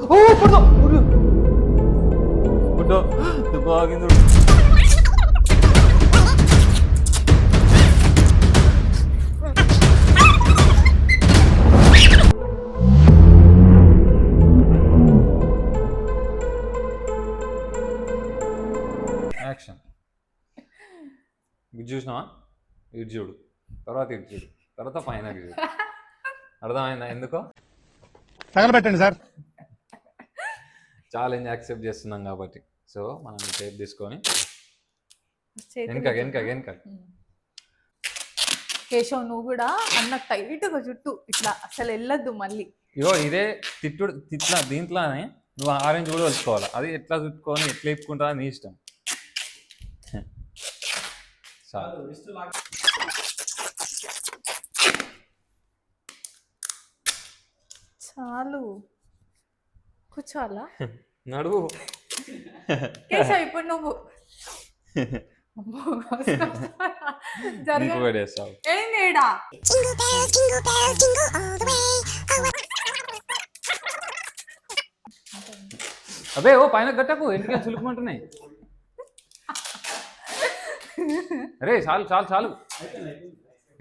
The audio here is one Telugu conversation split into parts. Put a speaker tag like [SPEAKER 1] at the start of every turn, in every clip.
[SPEAKER 1] ఓ పడో పడో దెబ్బ యాక్షన్. ఇది చూసినావా? ఇటు చూడు, తర్వాత ఇటు చూడు, తర్వాత పైన చూడు. అర్థమైందా ఎందుకో?
[SPEAKER 2] తగలబెట్టండి సార్.
[SPEAKER 1] ఛాలెంజ్ యాక్సెప్ట్ చేస్తున్నాం కాబట్టి. సో మనం టేప్ తీసుకొని వెనక
[SPEAKER 3] కేశవ్ నువ్వు కూడా అన్న టైట్గా చుట్టూ ఇట్లా అసలు వెళ్ళొద్దు మళ్ళీ.
[SPEAKER 1] ఇగో ఇదే తిట్లా దీంట్లోనే నువ్వు ఆరెంజ్ కూడా వచ్చుకోవాలి. అది ఎట్లా చుట్టుకొని ఎట్లా ఇప్పుకుంటా నీ ఇష్టం.
[SPEAKER 3] చాలు కూర్చోవాలా?
[SPEAKER 1] నడువు.
[SPEAKER 3] కేశవ్ ఇప్పుడు నువ్వు ఏందేడా
[SPEAKER 1] అబే ఓ పైన గట్టకు ఇంటికి చులుకుమంటున్నాయి. అరే చాలు చాలు చాలు.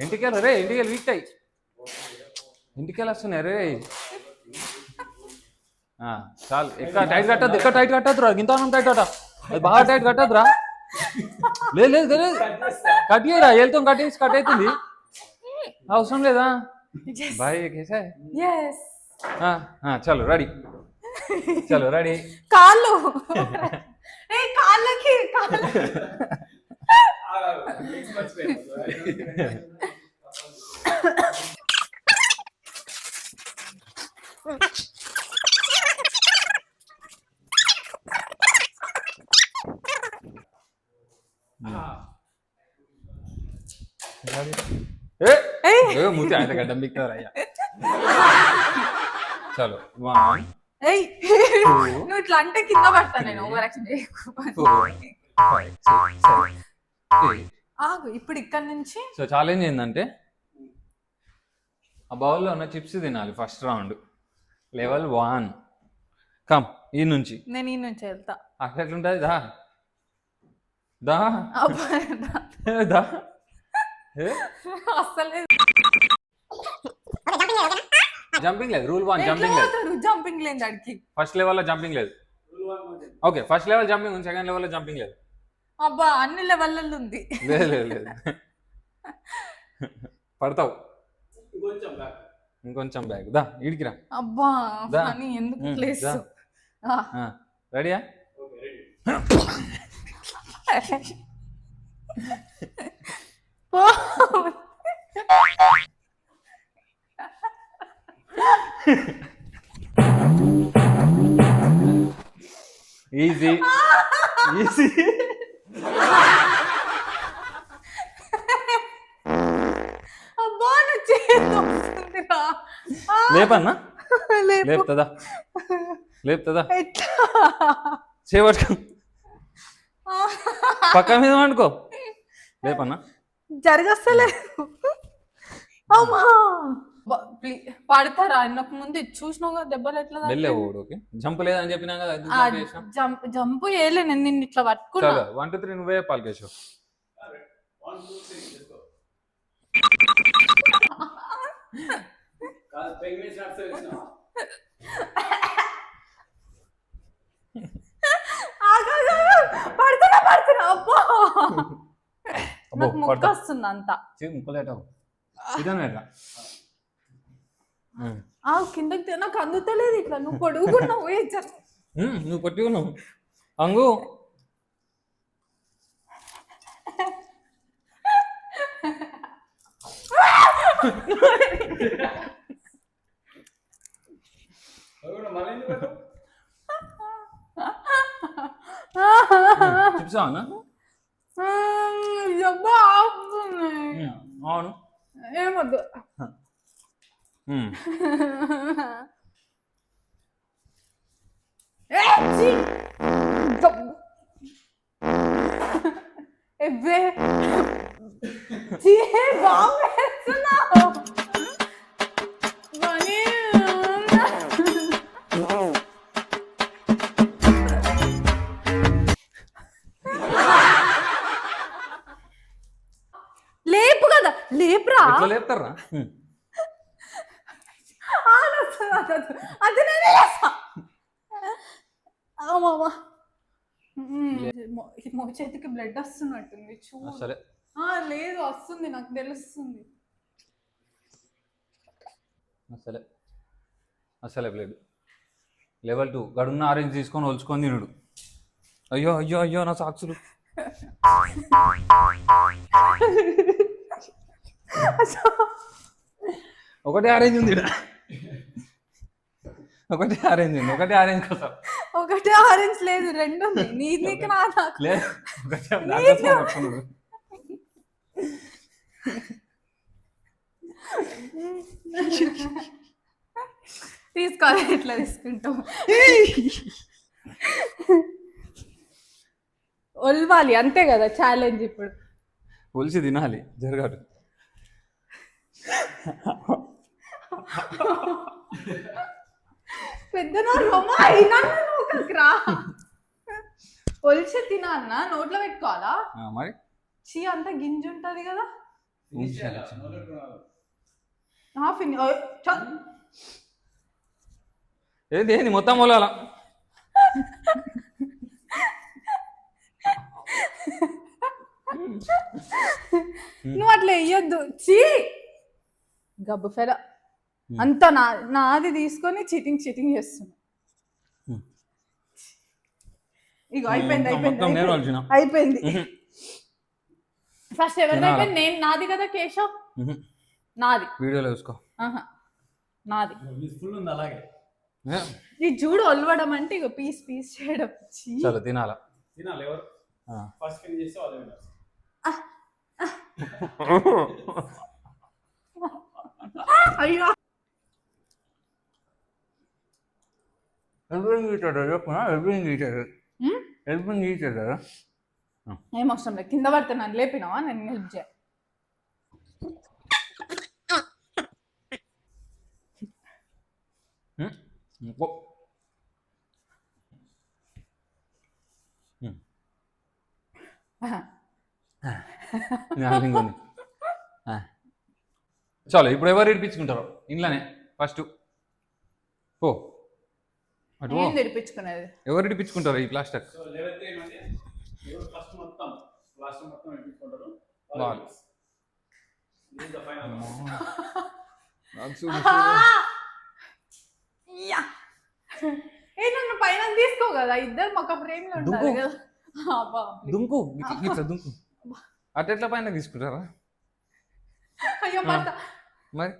[SPEAKER 1] ఇంటికెళ్ళ రే, ఇంటికెళ్ళి వీక్ అయ్యి ఇంటికెళ్ళి వస్తున్నాయి. రే చాలు. ఎక్కడ టైట్ కట్టద్దు, ఎక్కడ టైట్ కట్టద్దురా. ఇంత టైట్ అట, అది బాగా టైట్ కట్టద్దురా. లేదు లేదు లేదు, కట్ చేయరా. వెళ్తాం కట్టేసి కట్ అవుతుంది. అవసరం లేదా బాయ్ కేసా? చలో రెడీ, చలో రెడీ.
[SPEAKER 3] కాళ్ళు కాళ్ళకి
[SPEAKER 1] మూతి ఆయన గడ్డం బిక్తారు అయ్యా. చలో
[SPEAKER 3] నువ్వు ఇట్లా అంటే కింద పడతా నేను. ఆగు ఇప్పుడు ఇక్కడ నుంచి.
[SPEAKER 1] సో ఛాలెంజ్ ఏంటంటే ఆ బౌల్లో ఉన్న చిప్స్ తినాలి ఫస్ట్ రౌండ్. లెవెల్ 1. కమ్ ఈ నుంచి.
[SPEAKER 3] నేను ఈ నుంచి వెళ్తా.
[SPEAKER 1] అక్కడ ఎట్లుంటుంది? దా దా దా.
[SPEAKER 3] అసలే
[SPEAKER 1] జంపింగ్ లేదు. రూల్ 1 జంపింగ్ లేదు.
[SPEAKER 3] జంపింగ్ లేదు అడికి.
[SPEAKER 1] ఫస్ట్ లెవెల్లో జంపింగ్ లేదు. ఓకే ఫస్ట్ లెవెల్ జంపింగ్ ఉంది, సెకండ్ లెవెల్లో జంపింగ్ లేదు.
[SPEAKER 3] అబ్బా అన్ని లెవెల్లో ఉంది.
[SPEAKER 1] లేదు లేదు లేదు, పడతావు. ఇంకొంచెం బ్యాగ్ దా, ఇడికిరా.
[SPEAKER 3] అబ్బా అని ఎందుకు ప్లేస్.
[SPEAKER 1] రెడీయా? Easy easy.
[SPEAKER 3] అబ్బా నా చేతి వస్తుందిరా.
[SPEAKER 1] లేపన్నా? లేపుతుందా? లేపుతుందా? చేపట్టుకో, పక్క మీద వండుకో. లేపన్నా?
[SPEAKER 3] జరగస్తలేదు. అమ్మా పడతారా? నాకు ముందు చూసినావు దెబ్బలు ఎట్లా
[SPEAKER 1] జంప్ లేదని చెప్పినా కదా.
[SPEAKER 3] జంప్ వేయలే, నేను నిన్ను ఇట్లా పట్టుకున్నా.
[SPEAKER 1] 1 2 3 నువ్వే పాల్కేసావు.
[SPEAKER 3] పడుతున్నా పడుతున్నా. అబ్బా నాకు ముక్క వస్తుంది అంతా. కిందకి నాకు అందుతలేదు. ఇట్లా నువ్వు పొడుగున్నావు.
[SPEAKER 1] నువ్వు పట్టుకున్నావు అంగు. చూసావా? అవును
[SPEAKER 3] ఏమొద్దు.
[SPEAKER 1] ఎట్లా లేపుతారా
[SPEAKER 3] అది నేనే చేస్తా మామా చేతికి బ్లడ్ వస్తున్నట్టుంది చూడు
[SPEAKER 1] సరే
[SPEAKER 3] లేదు వస్తుంది నాకు తెలుస్తుంది
[SPEAKER 1] అసలే బ్లేడ్ లెవెల్ 2 గడున్న ఆరెంజ్ తీసుకొని ఒలుచుకొని తినుడు అయ్యో అయ్యో అయ్యో నా సాక్షులు ఒకటే ఆరెంజ్ ఉంది ఒకటే ఆరెంజ్ కోసం
[SPEAKER 3] ఒకటే ఆరెంజ్ లేదు రెండు నీకు నా నాకు
[SPEAKER 1] లేదు
[SPEAKER 3] తీసుకోవాలి ఎట్లా తీసుకుంటాం ఒలవాలి అంతే కదా ఛాలెంజ్ ఇప్పుడు
[SPEAKER 1] ఒలిసి తినాలి జరగాడు
[SPEAKER 3] పెద్ద రా ఒలిసి తినాలన్నా నోట్లో పెట్టుకోవాలా
[SPEAKER 1] మరి
[SPEAKER 3] చీ అంతా గింజ ఉంటది కదా
[SPEAKER 1] ఏంది ఏంది మొత్తం మొలాల
[SPEAKER 3] నువ్వు అట్లా వేయొద్దు చీ గబ్బు ఫెల అంత నాది తీసుకొని చీటింగ్ చేస్తున్నా ఇక అయిపోయింది ఫస్ట్ ఎవరిదైతే నేను నాది కదా కేశవ్ నాది
[SPEAKER 1] వీడియోలో చూసుకో
[SPEAKER 3] నాది ఈ జూడు ఒలవడం అంటే ఇక పీస్ చేయడం
[SPEAKER 1] చలో తినాలా
[SPEAKER 4] ఎవరు ఫస్ట్ ఫినిష్ చేస్తే వాళ్ళే విన్నారు
[SPEAKER 3] అయ్యో ఏం అవసరం లేదు కింద పడితే నన్ను లేపినావా నేను హెల్ప్ చేయ
[SPEAKER 1] చాలు ఇప్పుడు ఎవరు ఇడిపించుకుంటారు ఇంట్లోనే ఫస్ట్ పో అటు
[SPEAKER 3] ఇడిపించుకునేది
[SPEAKER 1] ఎవరు ఇడిపించుకుంటారు ఈ ప్లాస్టర్
[SPEAKER 4] సో లెవెల్ ఏంటంటే ఎవరు ఫస్ట్ మొత్తం ఇడిపించుకుంటారు
[SPEAKER 1] వాళ్ళు
[SPEAKER 4] ఇది ద ఫైనల్
[SPEAKER 3] నన్ను పైన తీసుకో కదా ఇద్దరు మాకు ఫ్రేమ్ లో ఉంటారు కదా
[SPEAKER 1] దుంకు దుంకు అట్లా పైన తీసుకుంటారా
[SPEAKER 3] అయ్యో
[SPEAKER 1] మరి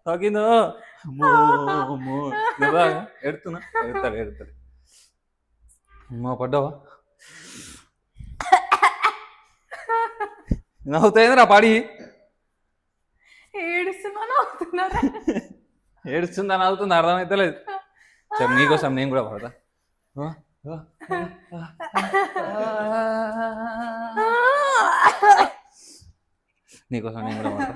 [SPEAKER 1] తాకిందో ఎడుతున్నా ఎడతాడు అమ్మా పడ్డావా నవ్వుతాయిందిరా పాడి ఏడుస్తుందని అవుతుంది అర్థమైతలేదు సరే నీకోసం నేను కూడా పడతా నీకోసం నేను కూడా పడతా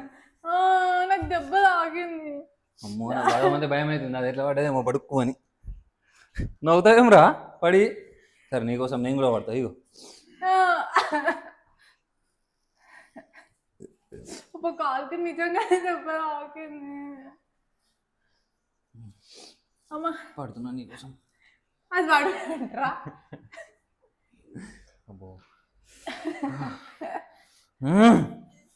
[SPEAKER 3] నాకు దెబ్బ తాగింది
[SPEAKER 1] అమ్మో నాకు బాగా మంది భయం అవుతుంది అది ఎట్లా పడ్డదేమో పడుక్కు అని నవ్వుతావేం రా పడి సరే నీకోసం నేను కూడా పడతా ఇగో
[SPEAKER 3] కాలుకి నిజంగానే దెబ్బ తాకింది అమ్మా
[SPEAKER 1] పడుతున్నా నీకోసం
[SPEAKER 3] అది పడుకుంటారా
[SPEAKER 1] అబ్బో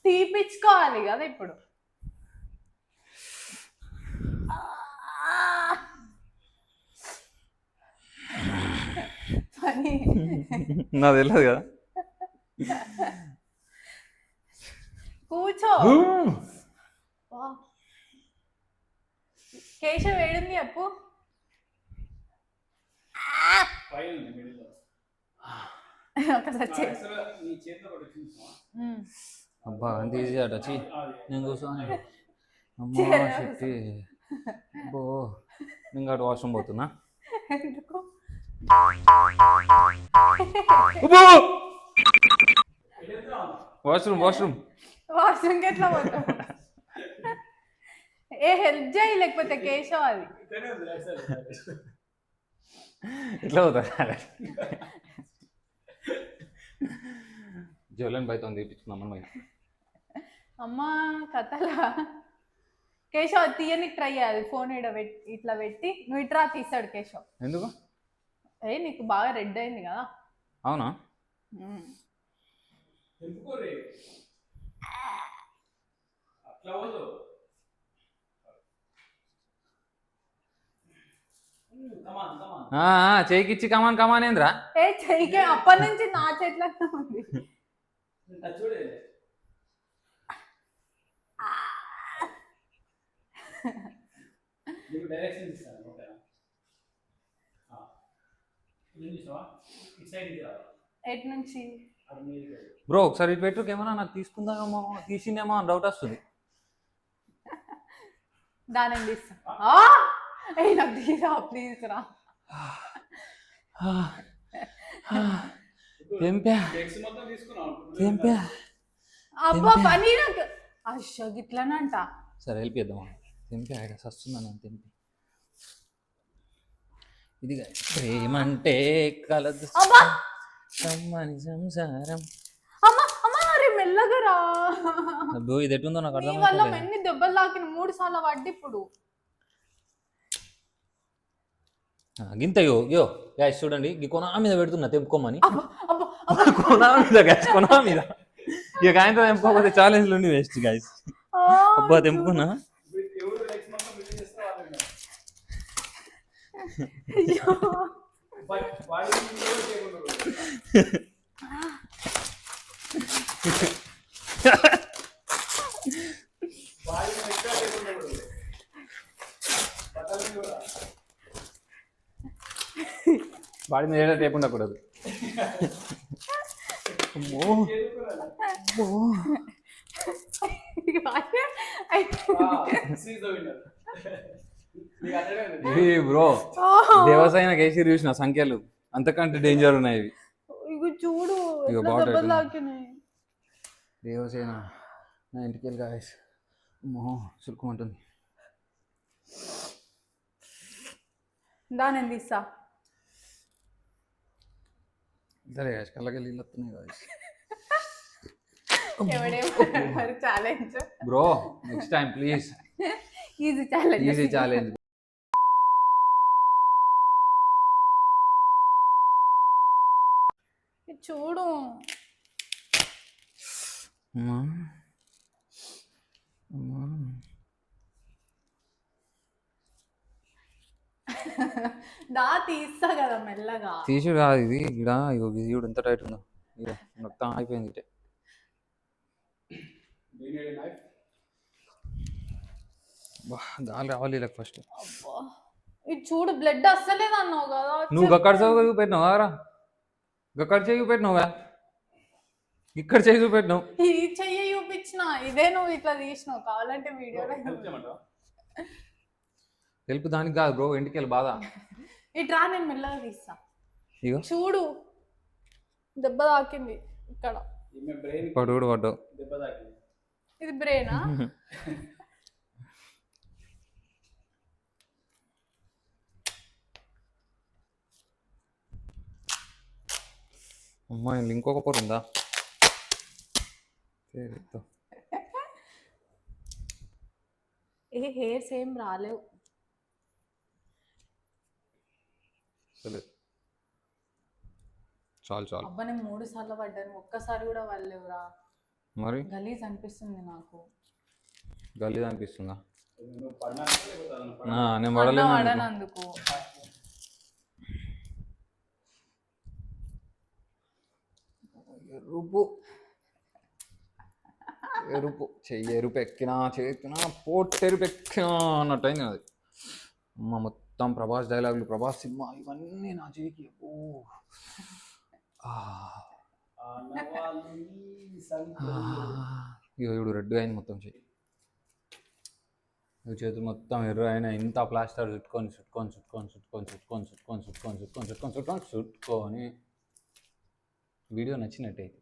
[SPEAKER 3] తీపిచ్చుకోవాలి కదా ఇప్పుడు పని
[SPEAKER 1] నాకు తెలియదు కదా
[SPEAKER 3] కూర్చో కేశవ్ వేడింది అప్పు
[SPEAKER 1] అబ్బా అంత ఈజీ అట చీ నేను కూర్చోని అమ్మా శక్తి అబ్బో నేను అటు వాష్రూమ్ పోతున్నా
[SPEAKER 3] ఎందుకు
[SPEAKER 1] వాష్రూమ్
[SPEAKER 3] వాష్రూమ్కి ఎట్లా పోతాం ఏ హెల్ప్ చేయి లేకపోతే కేశవ్ అది.
[SPEAKER 4] ఇక్కడే ఉంది రైట్ సైడ్.
[SPEAKER 1] ఎట్లా అవుతుంది జ్వలన్ బయట తీపించుకుందాం మనం.
[SPEAKER 3] అమ్మా కథలా కేశవ్ అది తీయనికి ట్రై చేయాలి. ఫోన్ ఇట్లా పెట్టి నువ్వు ఇట్రా తీస్తాడు కేశవ్.
[SPEAKER 1] ఎందుకు?
[SPEAKER 3] నీకు బాగా రెడ్ అయింది కదా.
[SPEAKER 1] అవునా?
[SPEAKER 4] ఎందుకోరే అట్లా వద్దు.
[SPEAKER 1] చేయికిచ్చి కమాన్ కమాన్ ఏంద్రా?
[SPEAKER 3] చెయ్యికే అప్పటి నుంచి నా చేతిలో ఉంది.
[SPEAKER 4] చూడే నీకు డైరెక్షన్ ఇస్తాను. ఓకేనా? ఇది చూసావా? ఇటు సైడ్ ఇది రావాలి.
[SPEAKER 3] ఎటు నుంచి?
[SPEAKER 4] అది మీరు
[SPEAKER 1] బ్రో ఒకసారి ఇటు పెట్టు కెమెరా, నాకు తీసుకుందామో తీసిందేమో అని డౌట్ వస్తుంది.
[SPEAKER 3] దాని తీస్తా. నాకు తీరా ప్లీజ్ రా.
[SPEAKER 1] తెంపా
[SPEAKER 4] టెక్స్ మొత్తం తీసుకున్నావు.
[SPEAKER 1] తెంపా.
[SPEAKER 3] అబ్బా పని నాకు అయ్యో గిట్లనంట.
[SPEAKER 1] సరే హెల్ప్ చేద్దామా? తెంపా ఆయన వస్తున్నా నేను తెంపి. ఇది ప్రేమంటే కలదు సమ్మని సంసారం.
[SPEAKER 3] అరే మెల్లగా రా.
[SPEAKER 1] అబ్బో ఇది ఎటుందో నాకు
[SPEAKER 3] నీ వల్ల ఎన్ని దెబ్బలు తాకిన 3 సార్లు పడ్డి ఇప్పుడు.
[SPEAKER 1] గింతయో యో గ్యాస్ చూడండి, ఈ కొనా మీద పెడుతున్నా తెంపుకోమని. కొనా మీద గ్యాస్ కొనా మీద. ఇక ఆయనతో తెంపుకోకపోతే ఛాలెంజ్లు ఉండి వేస్ట్ గ్యాస్. అబ్బా తెంపుకున్నా.
[SPEAKER 4] ఎవరు టెక్స్ మొత్తం బిల్డింగ్ చేస్తే వాళ్ళు వాడి
[SPEAKER 1] వాడి మీద టేపు ఉండకూడదు. బ్రో దేవసాయన కేసీఆర్ చూసిన సంఖ్యలు అంతకంటే డేంజర్ ఉన్నాయి ఇవి.
[SPEAKER 3] ఇగో చూడు దెబ్బలు తాకినాయి.
[SPEAKER 1] దేవసేన నా ఇంటికి వెళ్ళి గాయస్ మొహం చురుకుమంటుంది.
[SPEAKER 3] దాని తీస్తా.
[SPEAKER 1] సరే గాయస్ కళ్ళకి నీళ్ళు వస్తున్నాయి గాయస్.
[SPEAKER 3] ఎవడేమో challenge
[SPEAKER 1] bro next time please.
[SPEAKER 3] Easy challenge.
[SPEAKER 1] Easy challenge.
[SPEAKER 3] చూడు దా తీస్తా కదా మెల్లగా.
[SPEAKER 1] తీసి కాదు ఇది ఇక్కడ ఇవిడు ఎంత టైట్ ఉందో మొత్తం అయిపోయింది. ఇటే గాలి రావాలి ఇలా ఫస్ట్.
[SPEAKER 3] ఇది చూడు బ్లడ్ అస్సలేదు అన్నావు కదా.
[SPEAKER 1] నువ్వు గక్కడ చదువు పెట్టినావు కారా? గక్కడ చేయి చూపెట్టినావుగా, ఇక్కడ చేయి చూపెట్టినావు.
[SPEAKER 3] ఇది చెయ్యి చూపించిన ఇదే నువ్వు ఇట్లా తీసినావు. కావాలంటే వీడియోలో
[SPEAKER 1] హెల్ప్ దానికి కాదు బ్రో, ఇంటికి వెళ్ళి బాధ.
[SPEAKER 3] ఇట్రా నేను మెల్లగా తీస్తా.
[SPEAKER 1] ఇగో
[SPEAKER 3] చూడు దెబ్బ తాకింది ఇక్కడ.
[SPEAKER 1] పడు కూడా పడ్డావు.
[SPEAKER 3] ఇది బ్రెయినా?
[SPEAKER 1] అమ్మా ఇంకొక పొర ఉందా?
[SPEAKER 3] ఏ హెయిర్స్ ఏం రాలేవు.
[SPEAKER 1] సరే చాలు చాలు.
[SPEAKER 3] అబ్బా నేను 3 సార్లు పడ్డాను, ఒక్కసారి కూడా వాళ్ళేవురా.
[SPEAKER 1] మరి
[SPEAKER 3] గలీజ్ అనిపిస్తుంది నాకు.
[SPEAKER 1] గలీజ్ అనిపిస్తుందా? నేను పడలేనందుకు. ఎరుపు చెయ్యి ఎరుపు ఎక్కినా చేతినా పోటెరుపు ఎక్కినా అన్నట్టు అయింది అది. అమ్మ మొత్తం ప్రభాస్ డైలాగులు, ప్రభాస్ సినిమా ఇవన్నీ నా చేయికి. ఇవిడు రెడ్ అయింది మొత్తం చెయ్యి. చేతులు మొత్తం ఎర్ర అయినా ఇంత ప్లాస్టర్ చుట్టుకొని చుట్టుకొని చుట్టుకొని చుట్టుకొని చుట్టుకొని చుట్టుకొని చుట్టుకొని చుట్టుకొని చుట్టుకొని చుట్టుకొని చుట్టుకొని. వీడియో నచ్చినట్టయితే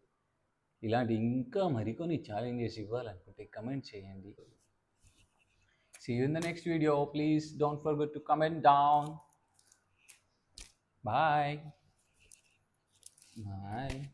[SPEAKER 1] ఇలాంటి ఇంకా మరికొన్ని ఛాలెంజెస్ ఇవ్వాలనుకుంటే కమెంట్ చేయండి. See you in the next video. Please don't forget to comment down. Bye. Bye.